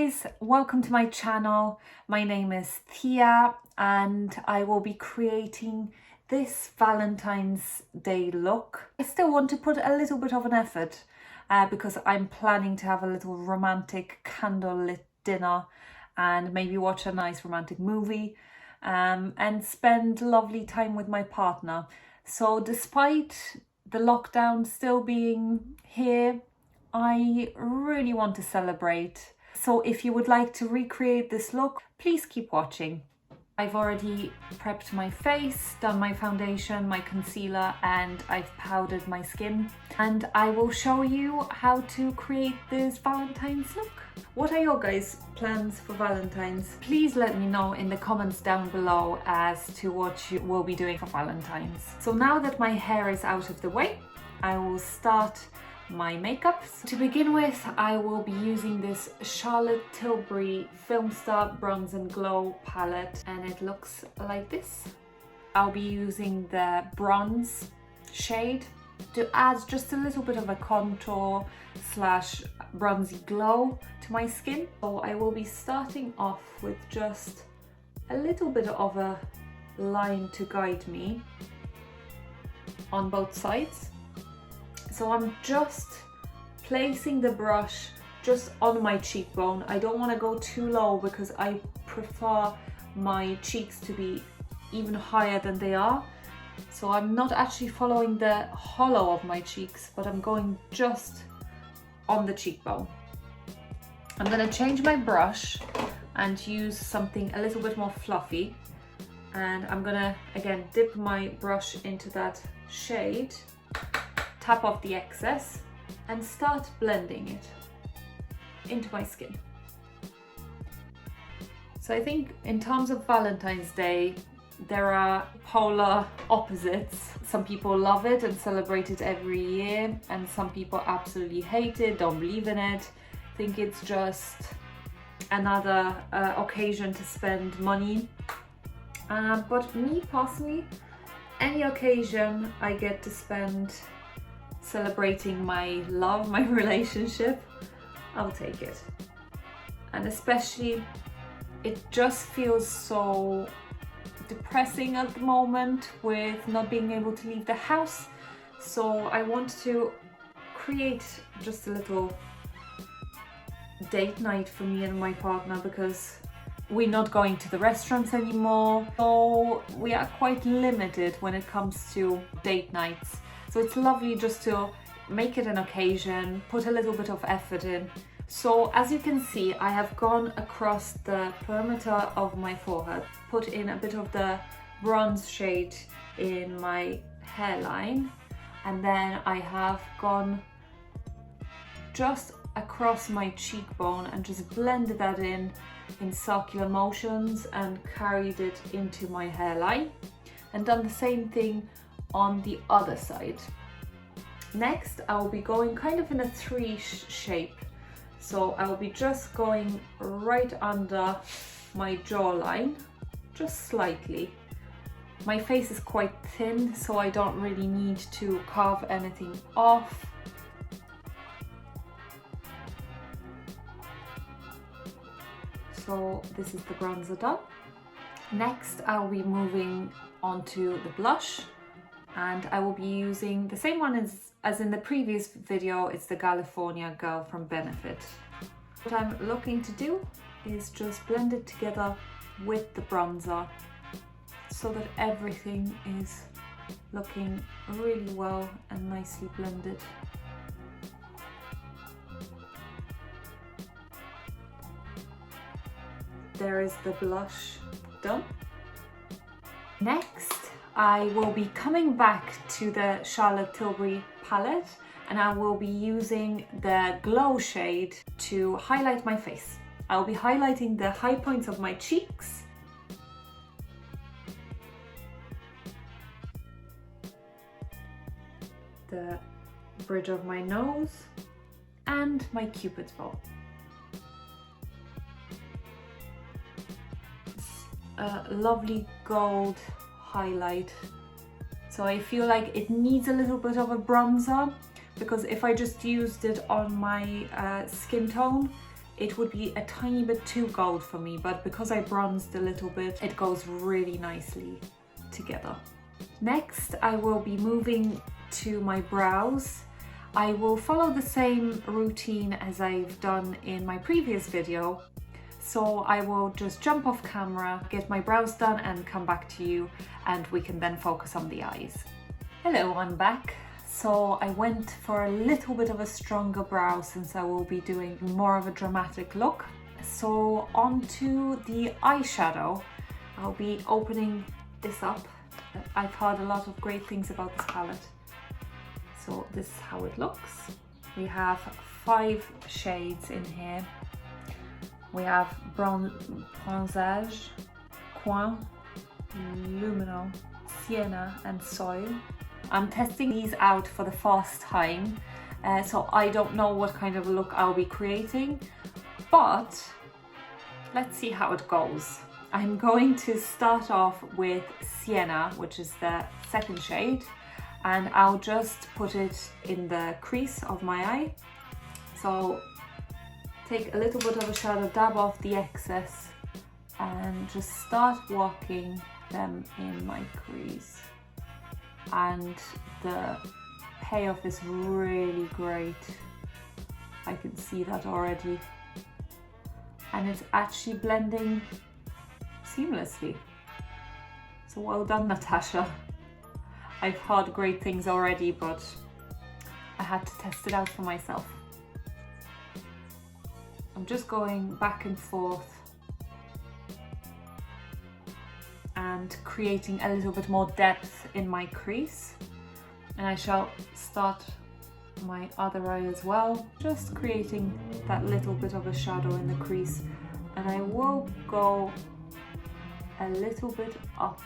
guys, welcome to my channel. My name is Thea and I will be creating this Valentine's Day look. I still want to put a little bit of an effort because I'm planning to have a little romantic candlelit dinner and maybe watch a nice romantic movie and spend lovely time with my partner. So despite the lockdown still being here, I really want to celebrate. So if you would like to recreate this look, please keep watching. I've already prepped my face, done my foundation, my concealer, and I've powdered my skin. And I will show you how to create this Valentine's look. What are your guys' plans for Valentine's? Please let me know in the comments down below as to what you will be doing for Valentine's. So now that my hair is out of the way, I will start my makeup. To begin with, I will be using this Charlotte Tilbury Film Star Bronze and Glow palette, and it looks like this. I'll be using the bronze shade to add just a little bit of a contour slash bronzy glow to my skin. So I will be starting off with just a little bit of a line to guide me on both sides. So I'm just placing the brush just on my cheekbone. I don't want to go too low because I prefer my cheeks to be even higher than they are. So I'm not actually following the hollow of my cheeks, but I'm going just on the cheekbone. I'm going to change my brush and use something a little bit more fluffy. And I'm going to, again, dip my brush into that shade, tap off the excess and start blending it into my skin. So I think in terms of Valentine's Day, there are polar opposites. Some people love it and celebrate it every year, and some people absolutely hate it, don't believe in it, think it's just another occasion to spend money. But me personally, any occasion I get to spend celebrating my love, my relationship, I'll take it. And especially, it just feels so depressing at the moment with not being able to leave the house. So I want to create just a little date night for me and my partner because we're not going to the restaurants anymore. So we are quite limited when it comes to date nights. So it's lovely just to make it an occasion, put a little bit of effort in. So as you can see, I have gone across the perimeter of my forehead, put in a bit of the bronze shade in my hairline, and then I have gone just across my cheekbone and just blended that in circular motions and carried it into my hairline, and done the same thing on the other side. Next, I will be going kind of in a three shape. So I will be just going right under my jawline, just slightly. My face is quite thin, so I don't really need to carve anything off. So this is the bronzer done. Next, I'll be moving on to the blush. And I will be using the same one as in the previous video. It's the Galifornia Girl from Benefit. What I'm looking to do is just blend it together with the bronzer so that everything is looking really well and nicely blended. There is the blush done. Next, I will be coming back to the Charlotte Tilbury palette and I will be using the glow shade to highlight my face. I'll be highlighting the high points of my cheeks, the bridge of my nose, and my Cupid's bow. It's a lovely gold highlight. So I feel like it needs a little bit of a bronzer because if I just used it on my skin tone, it would be a tiny bit too gold for me, but because I bronzed a little bit, it goes really nicely together. Next, I will be moving to my brows. I will follow the same routine as I've done in my previous video. So I will just jump off camera, get my brows done and come back to you, and we can then focus on the eyes. Hello, I'm back. So I went for a little bit of a stronger brow since I will be doing more of a dramatic look. So onto the eyeshadow. I'll be opening this up. I've heard a lot of great things about this palette. So this is how it looks. We have 5 shades in here. We have Bronzage, Coin, Luminous, Sienna and Soil. I'm testing these out for the first time, so I don't know what kind of a look I'll be creating, but let's see how it goes. I'm going to start off with Sienna, which is the second shade, and I'll just put it in the crease of my eye. So take a little bit of a shadow, dab off the excess, and just start working them in my crease. And the payoff is really great. I can see that already. And it's actually blending seamlessly. So well done, Natasha. I've heard great things already, but I had to test it out for myself. I'm just going back and forth and creating a little bit more depth in my crease. And I shall start my other eye as well, just creating that little bit of a shadow in the crease. And I will go a little bit up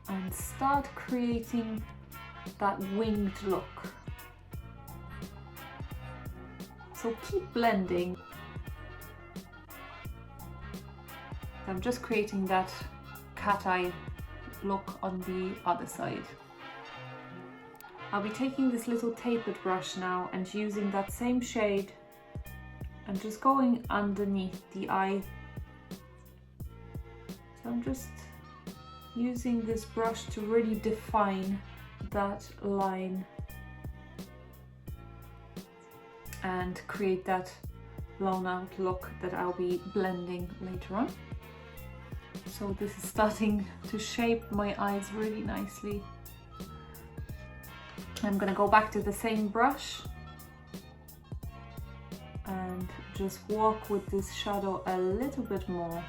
and start creating that winged look. So keep blending. I'm just creating that cat eye look on the other side. I'll be taking this little tapered brush now and using that same shade and just going underneath the eye. So I'm just using this brush to really define that line and create that blown out look that I'll be blending later on. So this is starting to shape my eyes really nicely. I'm gonna go back to the same brush and just work with this shadow a little bit more.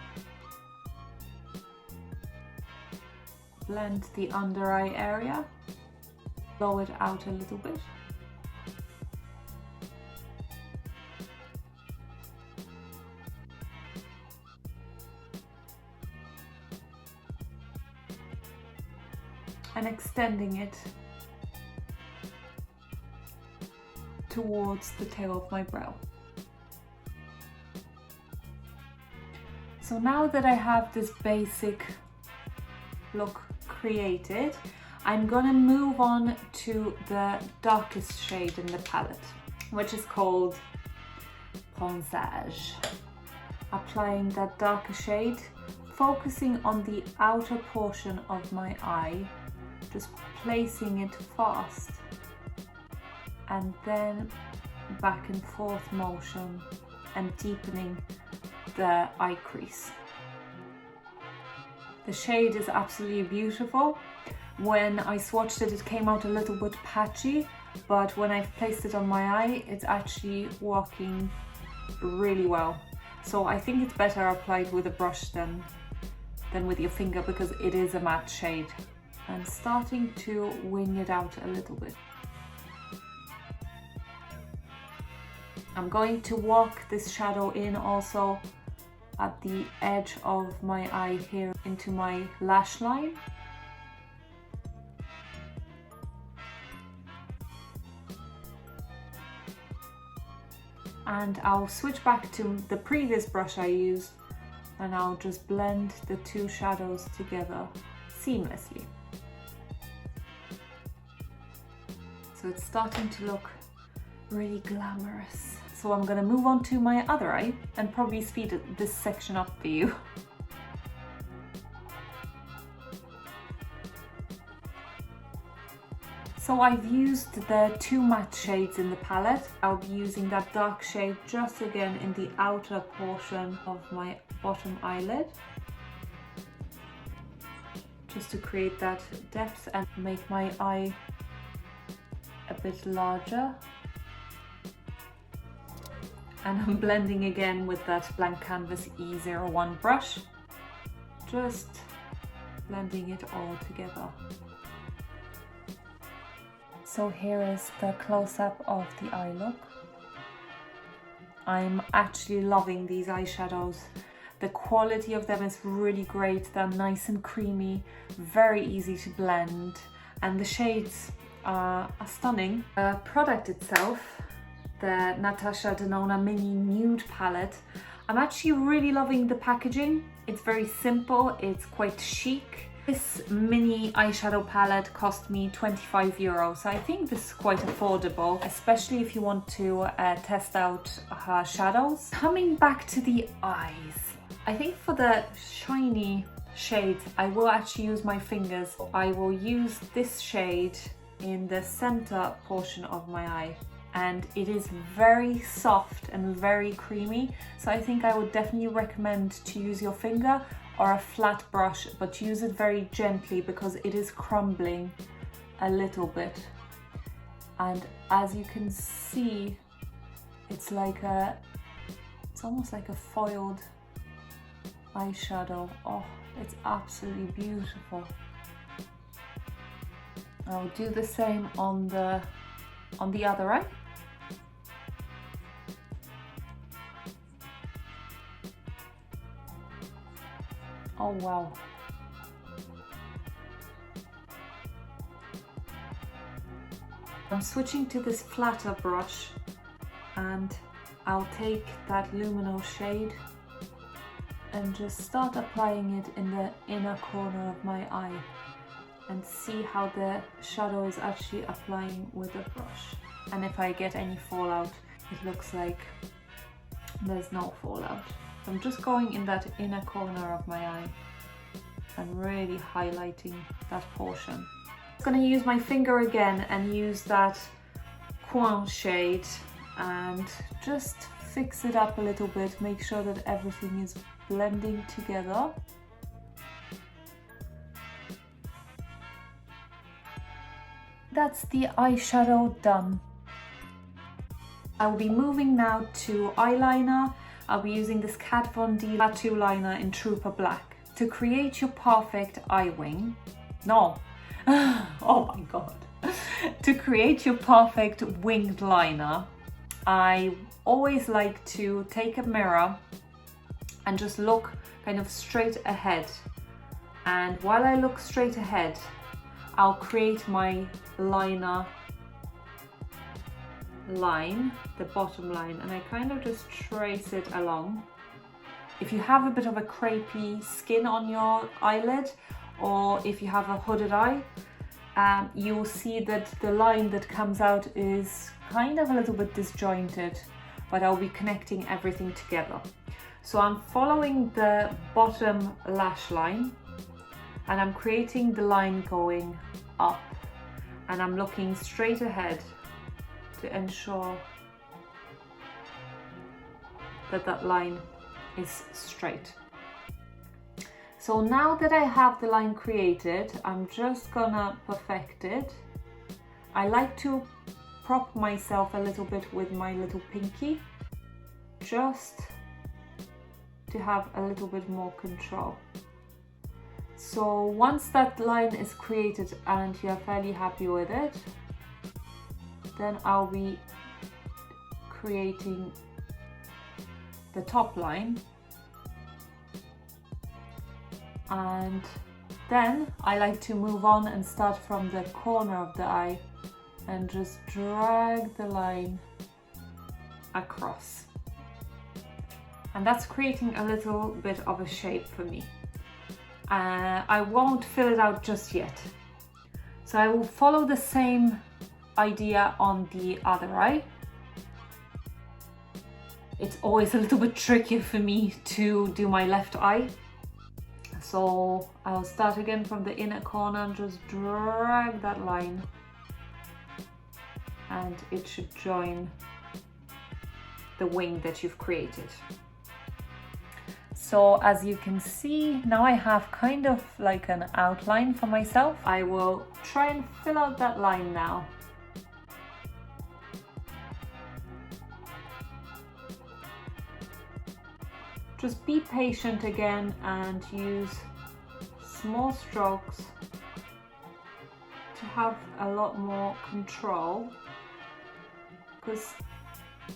Blend the under eye area, blow it out a little bit. And extending it towards the tail of my brow. So now that I have this basic look created, I'm gonna move on to the darkest shade in the palette, which is called Bronzage. Applying that darker shade, focusing on the outer portion of my eye, just placing it fast and then back and forth motion and deepening the eye crease. The shade is absolutely beautiful. When I swatched it, it came out a little bit patchy, but when I've placed it on my eye, it's actually working really well. So I think it's better applied with a brush than with your finger, because it is a matte shade. I'm starting to wing it out a little bit. I'm going to work this shadow in also at the edge of my eye here into my lash line. And I'll switch back to the previous brush I used and I'll just blend the two shadows together seamlessly. So it's starting to look really glamorous. So I'm gonna move on to my other eye and probably speed this section up for you. So I've used the two matte shades in the palette. I'll be using that dark shade just again in the outer portion of my bottom eyelid, just to create that depth and make my eye a bit larger. And I'm blending again with that blank canvas E01 brush, just blending it all together. So here is the close-up of the eye look. I'm actually loving these eyeshadows. The quality of them is really great. They're nice and creamy, very easy to blend, and the shades are stunning. The product itself, the Natasha Denona Mini Nude palette, I'm actually really loving the packaging. It's very simple, it's quite chic. This mini eyeshadow palette cost me €25, so I think this is quite affordable, especially if you want to test out her shadows. Coming back to the eyes, I think for the shiny shades, I will actually use my fingers. I will use this shade in the center portion of my eye, and it is very soft and very creamy, so I think I would definitely recommend to use your finger or a flat brush, but use it very gently because it is crumbling a little bit. And as you can see, it's almost like a foiled eyeshadow. Oh, it's absolutely beautiful. I'll do the same on the other eye. Oh wow. I'm switching to this flatter brush, and I'll take that Luminous shade and just start applying it in the inner corner of my eye and see how the shadow is actually applying with the brush. And if I get any fallout, it looks like there's no fallout. I'm just going in that inner corner of my eye and really highlighting that portion. I'm going to use my finger again and use that Coin shade and just fix it up a little bit, make sure that everything is blending together. That's the eyeshadow done. I will be moving now to eyeliner. I'll be using this Kat Von D Tattoo Liner in Trooper Black. To create your perfect eye wing, oh my god. To create your perfect winged liner, I always like to take a mirror and just look kind of straight ahead. And while I look straight ahead, I'll create my liner line, the bottom line, and I kind of just trace it along. If you have a bit of a crepey skin on your eyelid, or if you have a hooded eye, you'll see that the line that comes out is kind of a little bit disjointed, but I'll be connecting everything together. So I'm following the bottom lash line and I'm creating the line going up, and I'm looking straight ahead to ensure that that line is straight. So now that I have the line created, I'm just gonna perfect it. I like to prop myself a little bit with my little pinky, just to have a little bit more control. So once that line is created and you're fairly happy with it, then I'll be creating the top line, and then I like to move on and start from the corner of the eye and just drag the line across, and that's creating a little bit of a shape for me. I won't fill it out just yet, so I will follow the same idea on the other eye. it's always a little bit trickier for me to do my left eye. So I'll start again from the inner corner and just drag that line, and it should join the wing that you've created. So as you can see, now I have kind of like an outline for myself. I will try and fill out that line now. Just be patient again and use small strokes to have a lot more control, because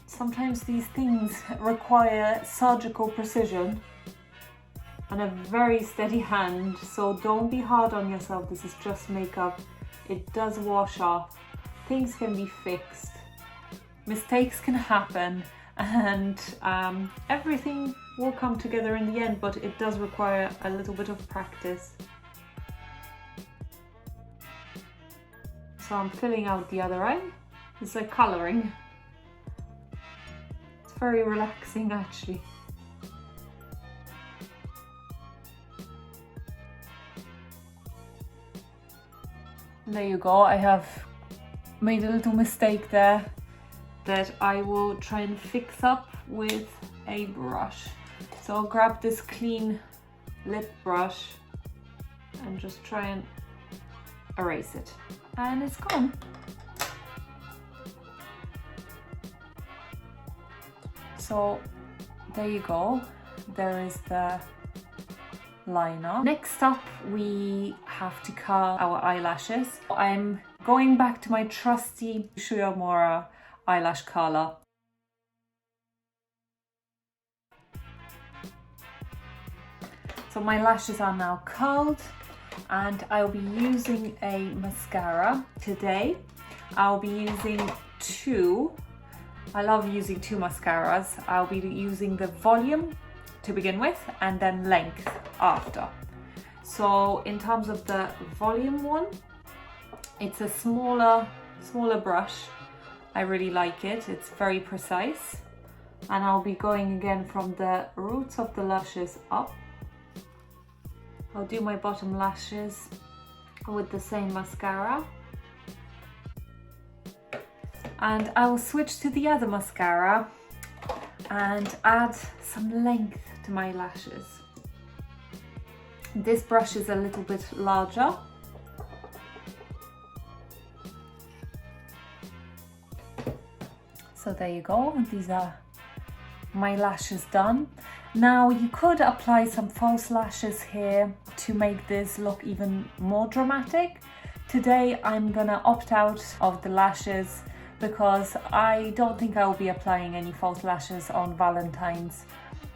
sometimes these things require surgical precision and a very steady hand, so don't be hard on yourself. This is just makeup. It does wash off. Things can be fixed. Mistakes can happen, and everything will come together in the end, but it does require a little bit of practice. So I'm filling out the other eye. It's like colouring. It's very relaxing actually. And there you go. I have made a little mistake there that I will try and fix up with a brush. So I'll grab this clean lip brush and just try and erase it. And it's gone. So there you go. There is the liner. Next up, we have to curl our eyelashes. I'm going back to my trusty Shuya eyelash curler. So my lashes are now curled, and I'll be using a mascara today. I'll be using two. I love using two mascaras. I'll be using the volume to begin with and then length after. So in terms of the volume one, it's a smaller brush. I really like it. It's very precise. And I'll be going again from the roots of the lashes up. I'll do my bottom lashes with the same mascara. And I will switch to the other mascara and add some length to my lashes. This brush is a little bit larger. So there you go, these are my lashes done. Now you could apply some false lashes here to make this look even more dramatic. Today I'm gonna opt out of the lashes because I don't think I will be applying any false lashes on Valentine's,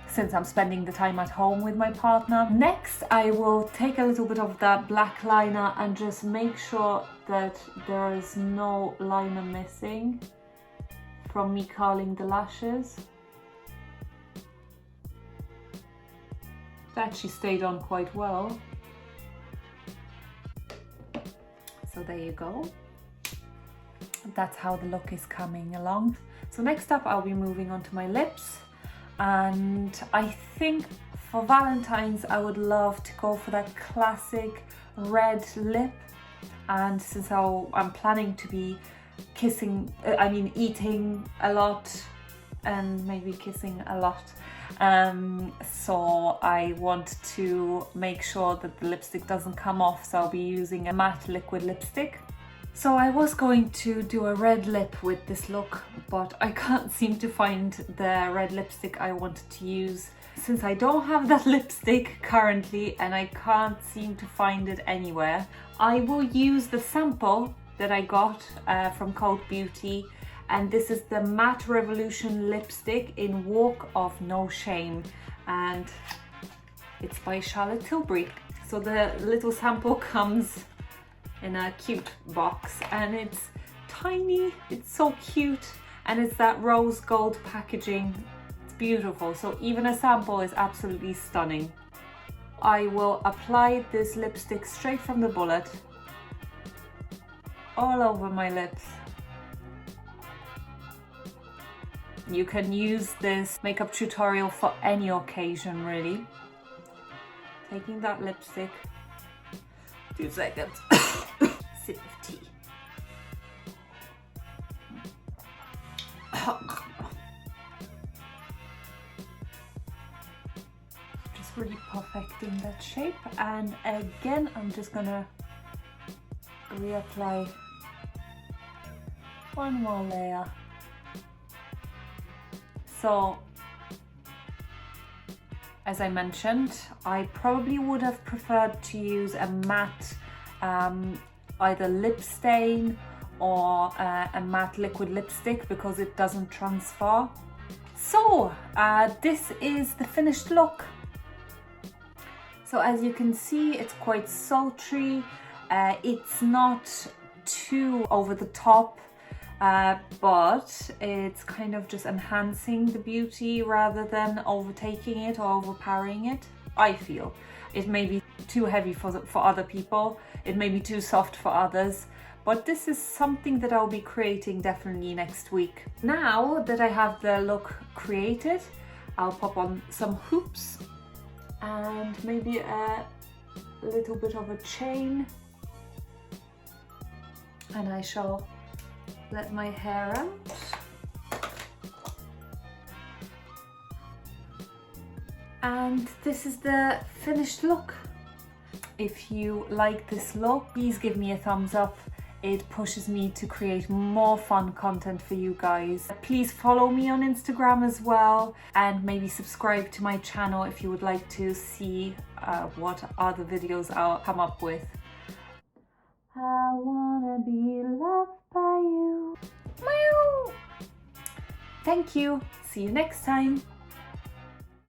since I'm spending the time at home with my partner. Next, I will take a little bit of that black liner and just make sure that there is no liner missing from me curling the lashes. It actually stayed on quite well. So there you go. That's how the look is coming along. So next up, I'll be moving on to my lips. And I think for Valentine's, I would love to go for that classic red lip. And since I'm planning to be eating a lot and maybe kissing a lot, so I want to make sure that the lipstick doesn't come off, so I'll be using a matte liquid lipstick. So I was going to do a red lip with this look, but I can't seem to find the red lipstick I wanted to use. Since I don't have that lipstick currently and I can't seem to find it anywhere, I will use the sample that I got from Code Beauty, and this is the Matte Revolution lipstick in Walk of No Shame, and it's by Charlotte Tilbury. So the little sample comes in a cute box and it's tiny, it's so cute, and it's that rose gold packaging. It's beautiful, so even a sample is absolutely stunning. I will apply this lipstick straight from the bullet all over my lips. You can use this makeup tutorial for any occasion, really. Taking that lipstick. 2 seconds. Sip of tea. Just really perfecting that shape, and again I'm just gonna reapply one more layer. So as I mentioned, I probably would have preferred to use a matte either lip stain or a matte liquid lipstick because it doesn't transfer. So this is the finished look. So as you can see, it's quite sultry. It's not too over the top, but it's kind of just enhancing the beauty rather than overtaking it or overpowering it. I feel it may be too heavy for other people, it may be too soft for others, but this is something that I'll be creating definitely next week. Now that I have the look created, I'll pop on some hoops and maybe a little bit of a chain, and I shall let my hair out. And this is the finished look. If you like this look, please give me a thumbs up. It pushes me to create more fun content for you guys. Please follow me on Instagram as well, and maybe subscribe to my channel if you would like to see what other videos I'll come up with. I wanna be loved by you. Thank you. See you next time.